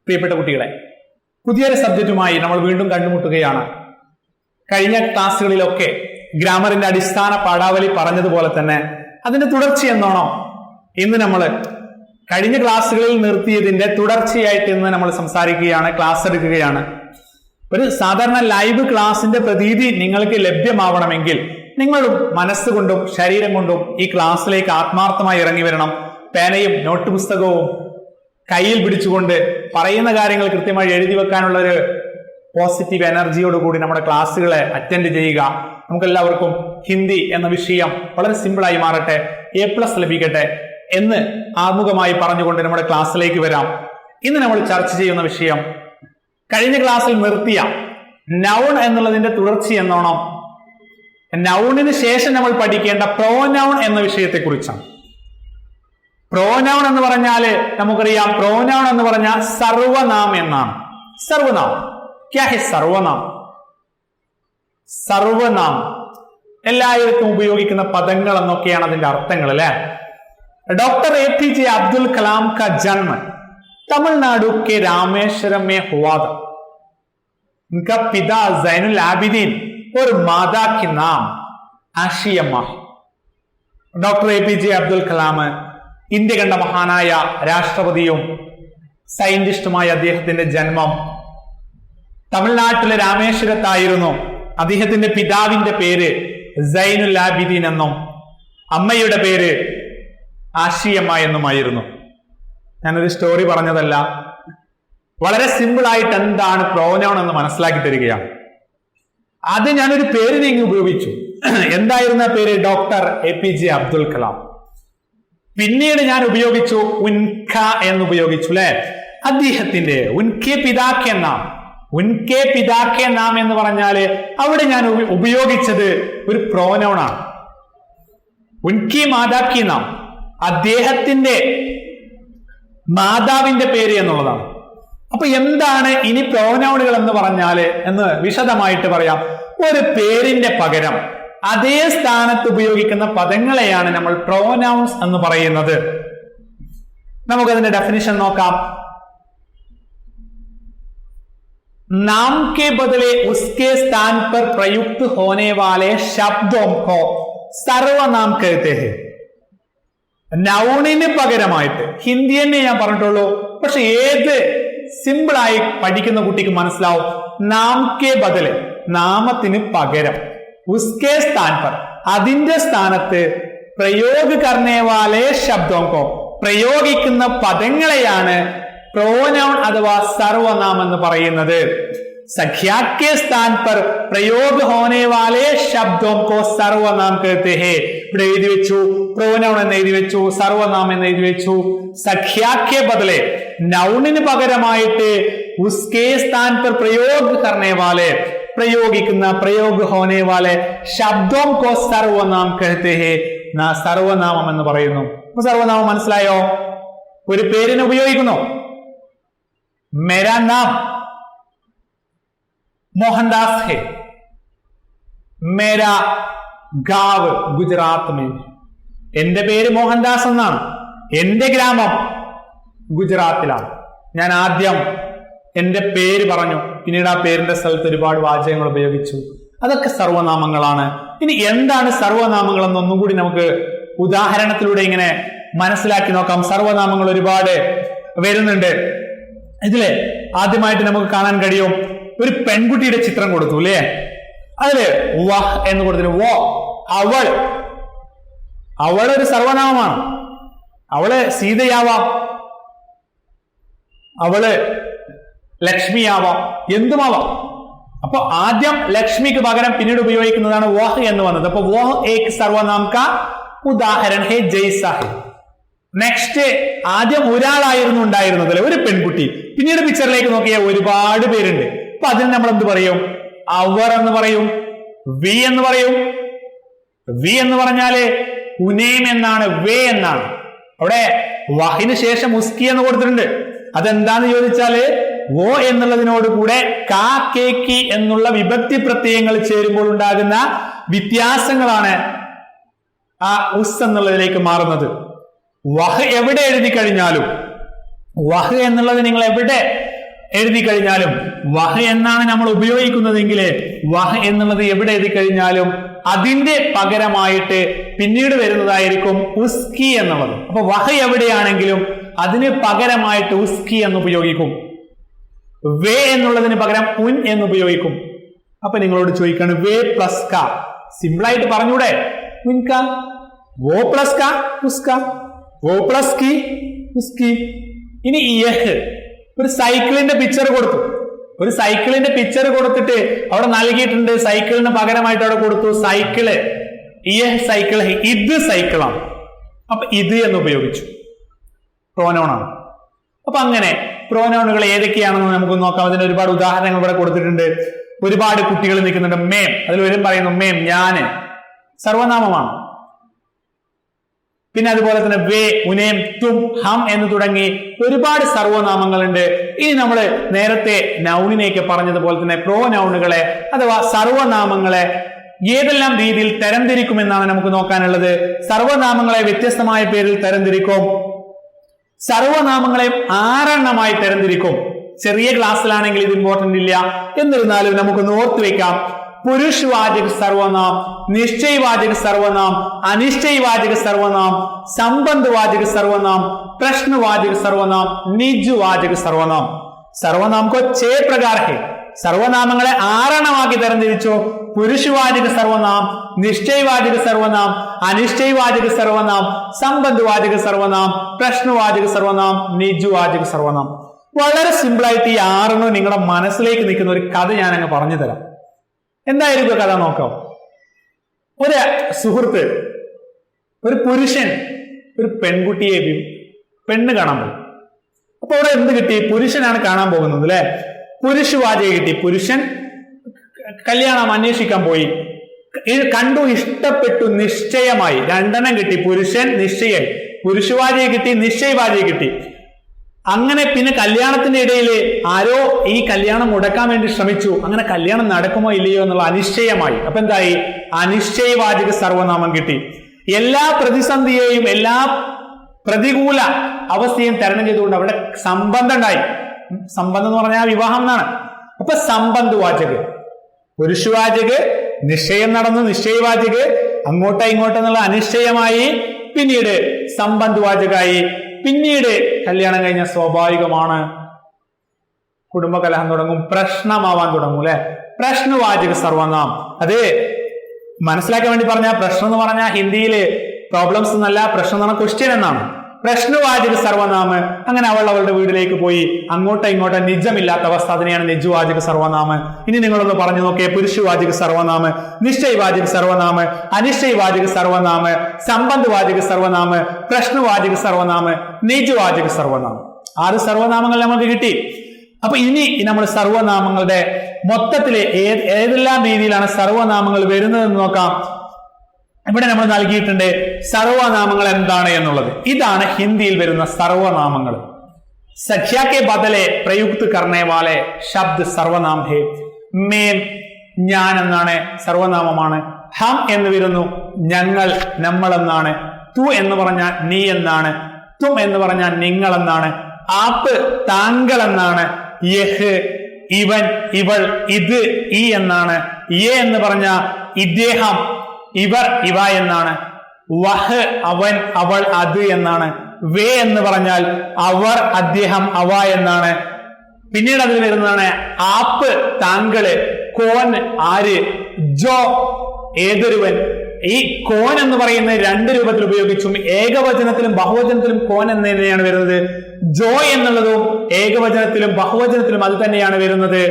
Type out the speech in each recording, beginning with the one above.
പ്രിയപ്പെട്ട കുട്ടികളെ, പുതിയൊരു സബ്ജക്റ്റുമായി നമ്മൾ വീണ്ടും കണ്ടുമുട്ടുകയാണ്. കഴിഞ്ഞ ക്ലാസ്സുകളിലൊക്കെ ഗ്രാമറിന്റെ അടിസ്ഥാന പാഠാവലി പറഞ്ഞതുപോലെ തന്നെ അതിന്റെ തുടർച്ചയെന്നോണം ഇന്ന് നമ്മൾ കഴിഞ്ഞ ക്ലാസ്സുകളിൽ നിർത്തിയതിന്റെ തുടർച്ചയായിട്ട് ഇന്ന് നമ്മൾ സംസാരിക്കുകയാണ്, ക്ലാസ് എടുക്കുകയാണ്. ഒരു സാധാരണ ലൈവ് ക്ലാസിന്റെ പ്രതീതി നിങ്ങൾക്ക് ലഭ്യമാവണമെങ്കിൽ നിങ്ങളും മനസ്സുകൊണ്ടും ശരീരം കൊണ്ടും ഈ ക്ലാസ്സിലേക്ക് ആത്മാർത്ഥമായി ഇറങ്ങി വരണം. പേനയും നോട്ട് പുസ്തകവും കയ്യിൽ പിടിച്ചുകൊണ്ട് പറയുന്ന കാര്യങ്ങൾ കൃത്യമായി എഴുതി വെക്കാനുള്ള ഒരു പോസിറ്റീവ് എനർജിയോടുകൂടി നമ്മുടെ ക്ലാസ്സുകളെ അറ്റൻഡ് ചെയ്യുക. നമുക്കെല്ലാവർക്കും ഹിന്ദി എന്ന വിഷയം വളരെ സിമ്പിളായി മാറട്ടെ, A+ ലഭിക്കട്ടെ എന്ന് ആമുഖമായി പറഞ്ഞുകൊണ്ട് നമ്മുടെ ക്ലാസ്സിലേക്ക് വരാം. ഇന്ന് നമ്മൾ ചർച്ച ചെയ്യുന്ന വിഷയം കഴിഞ്ഞ ക്ലാസ്സിൽ നിർത്തിയ നൗൺ എന്നുള്ളതിന്റെ തുടർച്ചയെന്നോണം നൗണിന് ശേഷം നമ്മൾ പഠിക്കേണ്ട പ്രോനൗൺ എന്ന വിഷയത്തെ കുറിച്ചാണ്. പ്രോനൗൺ എന്ന് പറഞ്ഞാല് നമുക്കറിയാം, പ്രോനൗൺ എന്ന് പറഞ്ഞാൽ സർവനാം എന്നാണ്. സർവനാം ക്യാ ഹെ? സർവനാം. സർവനാം എല്ലായിടത്തും ഉപയോഗിക്കുന്ന പദങ്ങൾ എന്നൊക്കെയാണ് അതിന്റെ അർത്ഥങ്ങൾ അല്ലെ. डॉक्टर APJ अब्दुल कलाम का जन्म तमिलनाडु के रामेश्वरम में हुआ था. उनका पिता जैनुल आबिदीन और माता के नाम Ashiyamma. Doctor APJ Abdul Kalam India കണ്ട മഹാനായ രാഷ്ട്രപതിയും സയന്റിസ്റ്റുമായ അദ്ദേഹത്തിന്റെ ജന്മം തമിഴ്നാട്ടിലെ രാമേശ്വരത്തായിരുന്നു. അദ്ദേഹത്തിന്റെ പിതാവിന്റെ പേര് സൈനുൽ ആബിദീൻ എന്നും അമ്മയുടെ പേര് ആഷിയമ്മ എന്നുമായിരുന്നു. ഞാനൊരു സ്റ്റോറി പറഞ്ഞതല്ല, വളരെ സിമ്പിൾ ആയിട്ട് എന്താണ് പ്രോനൗൺ എന്ന് മനസ്സിലാക്കി തരികയാണ്. ആദ്യം ഞാനൊരു പേരിനെ ഇങ്ങ് ഉപയോഗിച്ചു. എന്തായിരുന്നു ആ പേര്? Doctor APJ Abdul Kalam. പിന്നീട് ഞാൻ ഉപയോഗിച്ചു ഉൻക എന്ന് ഉപയോഗിച്ചു അല്ലെ. അദ്ദേഹത്തിന്റെ ഉൻകെ പിതാക്കെ നാം, ഉൻകെ പിതാക്കെ നാം എന്ന് പറഞ്ഞാല് അവിടെ ഞാൻ ഉപയോഗിച്ചത് ഒരു പ്രോനൗൺ ആണ്. ഉൻകി മാതാക്കി നാം, അദ്ദേഹത്തിന്റെ മാതാവിന്റെ പേര് എന്നുള്ളതാണ്. അപ്പൊ എന്താണ് ഇനി പ്രോനൗണുകൾ എന്ന് പറഞ്ഞാല് എന്ന് വിശദമായിട്ട് പറയാം. ഒരു പേരിന്റെ പകരം അതേ സ്ഥാനത്ത് ഉപയോഗിക്കുന്ന പദങ്ങളെയാണ് നമ്മൾ പ്രോനൗൺസ് എന്ന് പറയുന്നത്. നമുക്കതിന്റെ ഡെഫിനിഷൻ നോക്കാം. नाम के बदले उसके स्थान पर प्रयुक्त होने वाले शब्दों को सर्वनाम कहते हैं. നൗണിന് പകരമായിട്ട്, ഹിന്ദി തന്നെ ഞാൻ പറഞ്ഞിട്ടുള്ളൂ, പക്ഷെ ഏത് സിമ്പിളായി പഠിക്കുന്ന കുട്ടിക്ക് മനസ്സിലാവും. നാം കെ ബദല്, നാമത്തിന് പകരം, ഉസ്കെ സ്ഥാൻ പർ, അതിന്റെ സ്ഥാനത്ത്, പ്രയോഗ കർണേ വാലേ ശബ്ദോം കോ, പ്രയോഗിക്കുന്ന പദങ്ങളെയാണ് പ്രോനൗൺ അഥവാ സർവനാം എന്ന് പറയുന്നത്. संख्या के स्थान पर प्रयोग होने वाले शब्दों को सर्वनाम कहते हैं. ഇവിടെ എഴുതി വെച്ചു പ്രോനൗൺ എന്ന് എഴുതി വെച്ചു, സർവനാം എന്ന് എഴുതി വെച്ചു. संख्या के बदले, നൗണിന് പകരമായിട്ട് उसके स्थान पर प्रयोग करने वाले, പ്രയോഗിക്കുന്ന, പ്രയോഗ होने वाले शब्दों को सर्वनाम कहते हैं. സർവനാമം എന്ന് പറയുന്നു. അപ്പൊ സർവനാമം മനസ്സിലായോ? ഒരു പേരിനെ ഉപയോഗിക്കുന്നു. मेरा नाम मोहनदास है, मेरा गांव गुजरात में, എന്റെ പേര് മോഹൻദാസ് എന്നാണ്, എന്റെ ഗ്രാമം ഗുജറാത്തിലാണ്. ഞാൻ ആദ്യം എന്റെ പേര് പറഞ്ഞു, പിന്നീട് ആ പേരിന്റെ സ്ഥലത്ത് ഒരുപാട് വാചകങ്ങൾ ഉപയോഗിച്ചു. അതൊക്കെ സർവനാമങ്ങളാണ്. ഇനി എന്താണ് സർവനാമങ്ങൾ എന്നൊന്നും കൂടി നമുക്ക് ഉദാഹരണത്തിലൂടെ ഇങ്ങനെ മനസ്സിലാക്കി നോക്കാം. സർവനാമങ്ങൾ ഒരുപാട് വരുന്നുണ്ട്. ഇതില് ആദ്യമായിട്ട് നമുക്ക് കാണാൻ കഴിയും, ഒരു പെൺകുട്ടിയുടെ ചിത്രം കൊടുത്തു അല്ലേ. അതില് വഹ് എന്ന് കൊടുത്തിട്ട് വോ, അവൾ, അവളൊരു സർവനാമമാണ്. അവള് സീതയാവാം, അവള് ലക്ഷ്മിയാവാം, എന്തുമാവാം. അപ്പൊ ആദ്യം ലക്ഷ്മിക്ക് പകരം പിന്നീട് ഉപയോഗിക്കുന്നതാണ് വഹ് എന്ന് വന്നത്. അപ്പൊ വഹ് ഏക് സർവനാം കാ ഉദാഹരൺ ഹെ ജയ്സാ ഹെ. നെക്സ്റ്റ്, ആദ്യം ഒരാളായിരുന്നു ഉണ്ടായിരുന്നത്, ഒരു പെൺകുട്ടി. പിന്നീട് പിക്ചറിലേക്ക് നോക്കിയാൽ ഒരുപാട് പേരുണ്ട്. അപ്പൊ അതിന് നമ്മൾ എന്ത് പറയും? അവർ എന്ന് പറയും, വി എന്ന് പറയും. വി എന്ന് പറഞ്ഞാല് ഉനേം എന്നാണ്, വേ എന്നാണ്. അവിടെ വഹിന് ശേഷം ഉസ്കി എന്ന് കൊടുത്തിട്ടുണ്ട്. അതെന്താന്ന് ചോദിച്ചാല് വോ എന്നുള്ളതിനോട് കൂടെ കാ കേ കി എന്നുള്ള വിഭക്തി പ്രത്യയങ്ങൾ ചേരുമ്പോൾ ഉണ്ടാകുന്ന വ്യത്യാസങ്ങളാണ് ആ ഉസ് എന്നുള്ളതിലേക്ക് മാറുന്നത്. വഹ് എവിടെ എഴുതി കഴിഞ്ഞാലും, വഹ് എന്നുള്ളത് നിങ്ങൾ എവിടെ എഴുതി കഴിഞ്ഞാലും വഹ എന്നാണ് നമ്മൾ ഉപയോഗിക്കുന്നതെങ്കിൽ വഹ എന്നുള്ളത് എവിടെ എഴുതി കഴിഞ്ഞാലും അതിന്റെ പകരമായിട്ട് പിന്നീട് വരുന്നതായിരിക്കും ഉസ്കി എന്നുള്ളത്. അപ്പൊ വഹ എവിടെയാണെങ്കിലും അതിന് പകരമായിട്ട് ഉസ്കി എന്ന് ഉപയോഗിക്കും. വേ എന്നുള്ളതിന് പകരം ഉൻ എന്ന് ഉപയോഗിക്കും. അപ്പൊ നിങ്ങളോട് ചോദിക്കാണ് വേ പ്ലസ് ക, സിമ്പിൾ ആയിട്ട് പറഞ്ഞൂടെ? ഉൻക, വോ പ്ലസ് ക ഉസ്ക, വോ പ്ലസ് കി ഉസ്കി. ഇനി യഹ്, ഒരു സൈക്കിളിന്റെ പിക്ചർ കൊടുത്തു. ഒരു സൈക്കിളിന്റെ പിക്ചർ കൊടുത്തിട്ട് അവിടെ നൽകിയിട്ടുണ്ട്, സൈക്കിളിന് പകരമായിട്ട് അവിടെ കൊടുത്തു സൈക്കിള്. യഹ് സൈക്കിൾ, ഇത് സൈക്കിളാണ്. അപ്പൊ ഇത് എന്ന് ഉപയോഗിച്ചു, പ്രോനൗൺ ആണ്. അപ്പൊ അങ്ങനെ പ്രോനൗണുകൾ ഏതൊക്കെയാണെന്ന് നമുക്ക് നോക്കാം. അതിന് ഒരുപാട് ഉദാഹരണങ്ങൾ ഇവിടെ കൊടുത്തിട്ടുണ്ട്. ഒരുപാട് കുട്ടികൾ നിൽക്കുന്നുണ്ട്. മേം, അതിൽ വരും പറയുന്നു മേം, ഞാന്, സർവനാമമാണ്. പിന്നെ അതുപോലെ തന്നെ വേ, ഉനേം, തും, ഹം എന്ന് തുടങ്ങി ഒരുപാട് സർവനാമങ്ങളുണ്ട്. ഇനി നമ്മൾ നേരത്തെ നൗണിനെയൊക്കെ പറഞ്ഞതുപോലെ തന്നെ പ്രോനൗണുകളെ അഥവാ സർവനാമങ്ങളെ ഏതെല്ലാം രീതിയിൽ തരംതിരിക്കുമെന്നാണ് നമുക്ക് നോക്കാനുള്ളത്. സർവനാമങ്ങളെ വ്യത്യസ്തമായ പേരിൽ തരംതിരിക്കും. സർവനാമങ്ങളെ 6 എണ്ണമായി തരംതിരിക്കും. ചെറിയ ക്ലാസ്സിലാണെങ്കിൽ ഇത് ഇമ്പോർട്ടന്റ് ഇല്ല, എന്നിരുന്നാലും നമുക്കൊന്ന് ഓർത്തു വെക്കാം. പുരുഷവാചക സർവനാം, നിശ്ചയവാചക സർവനാം, അനിശ്ചയവാചക സർവനാം, संबंधवाचक सर्वनाम, प्रश्नवाचक सर्वनाम, निजवाचक सर्वनाम. सर्वनाम को 6 प्रकार है. സർവനാമങ്ങളെ 6 എണ്ണമാക്കി തരംതിരിച്ചു. പുരുഷവാചക സർവനാം, നിശ്ചയവാചക സർവനാം, അനിശ്ചയവാചക സർവനാം, സംബന്ധവാചക സർവനാം, പ്രശ്നവാചക സർവനാം, നിജവാചക സർവനാം. വളരെ സിമ്പിൾ ആയിട്ട് ഈ 6 എണ്ണം നിങ്ങളുടെ മനസ്സിലേക്ക് നിൽക്കുന്ന ഒരു കഥ ഞാൻ അങ്ങ് പറഞ്ഞു തരാം. എന്തായിരിക്കും കഥ നോക്കാം. ഒരു സുഹൃത്ത്, ഒരു പുരുഷൻ ഒരു പെൺകുട്ടിയെ പെണ്ണ് കാണാൻ പോയി. അപ്പൊ അവിടെ എന്ത് കിട്ടി? പുരുഷനാണ് കാണാൻ പോകുന്നത് അല്ലെ. പുരുഷവാചക കിട്ടി. പുരുഷൻ കല്യാണം അന്വേഷിക്കാൻ പോയി, കണ്ടു, ഇഷ്ടപ്പെട്ടു, നിശ്ചയമായി. 2 എണ്ണം കിട്ടി. പുരുഷൻ, നിശ്ചയം. പുരുഷവാചക കിട്ടി, നിശ്ചയവാചക കിട്ടി. അങ്ങനെ പിന്നെ കല്യാണത്തിന്റെ ഇടയിൽ ആരോ ഈ കല്യാണം മുടക്കാൻ വേണ്ടി ശ്രമിച്ചു. അങ്ങനെ കല്യാണം നടക്കുമോ ഇല്ലയോ എന്നുള്ള അനിശ്ചയമായി. അപ്പൊ എന്തായി? അനിശ്ചയവാചക സർവനാമം കിട്ടി. എല്ലാ പ്രതിസന്ധിയെയും എല്ലാ പ്രതികൂല അവസ്ഥയും തരണം ചെയ്തുകൊണ്ട് അവിടെ സംബന്ധം ഉണ്ടായി. സംബന്ധം എന്ന് പറഞ്ഞാൽ വിവാഹം എന്നാണ്. അപ്പൊ സംബന്ധവാചക. പുരുഷവാചക നിശ്ചയം നടന്നു, നിശ്ചയവാചക അങ്ങോട്ടോ ഇങ്ങോട്ടോ എന്നുള്ള അനിശ്ചയമായി. പിന്നീട് സംബന്ധവാചകായി. പിന്നീട് കല്യാണം കഴിഞ്ഞ സ്വാഭാവികമാണ് കുടുംബകലഹം തുടങ്ങും, പ്രശ്നമാവാൻ തുടങ്ങും അല്ലെ. പ്രശ്നവാചക സർവനാം. അത് മനസ്സിലാക്കാൻ വേണ്ടി പറഞ്ഞ പ്രശ്നം എന്ന് പറഞ്ഞാൽ ഹിന്ദിയില് പ്രോബ്ലംസ് എന്നല്ല, പ്രശ്നം എന്ന് പറഞ്ഞാൽ ക്വസ്റ്റ്യൻ എന്നാണ്. പ്രശ്നവാചക സർവനാമ്. അങ്ങനെ അവൾ അവളുടെ വീട്ടിലേക്ക് പോയി. അങ്ങോട്ടോ ഇങ്ങോട്ടോ നിജമില്ലാത്ത അവസ്ഥ, അതിനെയാണ് നിജവാചക സർവനാമ്. ഇനി നിങ്ങളൊന്ന് പറഞ്ഞു നോക്കിയേ. പുരുഷവാചക സർവനാമ്, നിശ്ചയവാചക സർവനാമ്, അനിശ്ചയവാചക സർവനാമ്, സംബന്ധവാചക സർവനാമ്, പ്രശ്നവാചക സർവനാമ്, നിജവാചക സർവനാമ്. 6 സർവനാമങ്ങൾ നമുക്ക് കിട്ടി. അപ്പൊ ഇനി നമ്മൾ സർവനാമങ്ങളുടെ മൊത്തത്തില് ഏതെല്ലാം രീതിയിലാണ് സർവനാമങ്ങൾ വരുന്നതെന്ന് നോക്കാം. ഇവിടെ നമ്മൾ നൽകിയിട്ടുണ്ട് സർവനാമങ്ങൾ എന്താണ് എന്നുള്ളത്. ഇതാണ് ഹിന്ദിയിൽ വരുന്ന സർവനാമങ്ങൾ. സഖ്യ കെ ബദലെ പ്രയുക്ത് കർണേ വാലെ ശബ്ദ് സർവനാം ഹേ. മേം, ഞാൻ എന്നാണ് സർവനാമമാണ്. ഹം എന്ന് വരുന്നു ഞങ്ങൾ, നമ്മൾ എന്നാണ്. തു എന്ന് പറഞ്ഞാൽ നീ എന്നാണ്. തും എന്ന് പറഞ്ഞാൽ നിങ്ങൾ എന്നാണ്. ആപ്പ് താങ്കൾ എന്നാണ്. യഹ് ഇവൻ, ഇവൾ, ഇത്, ഈ എന്നാണ്. യേ എന്ന് പറഞ്ഞാൽ ഇദ്ദേഹം, ഇവർ, ഇവ എന്നാണ്. വഹ് അവൻ, അവൾ, അത് എന്നാണ്. വേ എന്ന് പറഞ്ഞാൽ അവർ, അദ്ദേഹം, അവ എന്നാണ്. പിന്നീട് അതിൽ വരുന്നതാണ് ആപ്പ് താങ്കള്, കോൻ ആര്, ജോ ഏതൊരുവൻ. ഈ കോൻ എന്ന് പറയുന്നത് 2 രൂപത്തിൽ ഉപയോഗിച്ചും ഏകവചനത്തിലും ബഹുവചനത്തിലും കോൻ എന്ന് തന്നെയാണ് വരുന്നത്. ജോ എന്നുള്ളതും ഏകവചനത്തിലും ബഹുവചനത്തിലും അത് തന്നെയാണ് വരുന്നത്.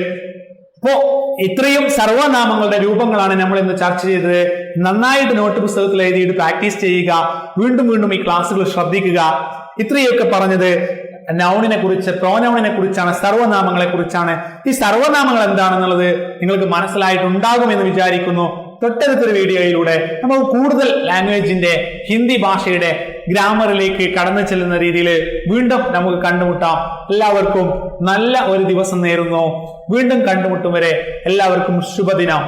അപ്പോ ഇത്രയും സർവനാമങ്ങളുടെ രൂപങ്ങളാണ് നമ്മൾ ഇന്ന് ചർച്ച ചെയ്തത്. നന്നായിട്ട് നോട്ട് പുസ്തകത്തിൽ എഴുതിയിട്ട് പ്രാക്ടീസ് ചെയ്യുക. വീണ്ടും വീണ്ടും ഈ ക്ലാസ്സുകൾ ശ്രദ്ധിക്കുക. ഇത്രയൊക്കെ പറഞ്ഞത് നൗണിനെ കുറിച്ച്, പ്രോനൗണിനെ കുറിച്ചാണ്, സർവനാമങ്ങളെ കുറിച്ചാണ്. ഈ സർവനാമങ്ങൾ എന്താണെന്നുള്ളത് നിങ്ങൾക്ക് മനസ്സിലായിട്ടുണ്ടാകുമെന്ന് വിചാരിക്കുന്നു. തൊട്ടടുത്തൊരു വീഡിയോയിലൂടെ നമുക്ക് കൂടുതൽ ലാംഗ്വേജിന്റെ, ഹിന്ദി ഭാഷയുടെ ഗ്രാമറിലേക്ക് കടന്നു ചെല്ലുന്ന രീതിയിൽ വീണ്ടും നമുക്ക് കണ്ടുമുട്ടാം. എല്ലാവർക്കും നല്ല ഒരു ദിവസം നേരുന്നു. വീണ്ടും കണ്ടുമുട്ടും വരെ എല്ലാവർക്കും ശുഭദിനം.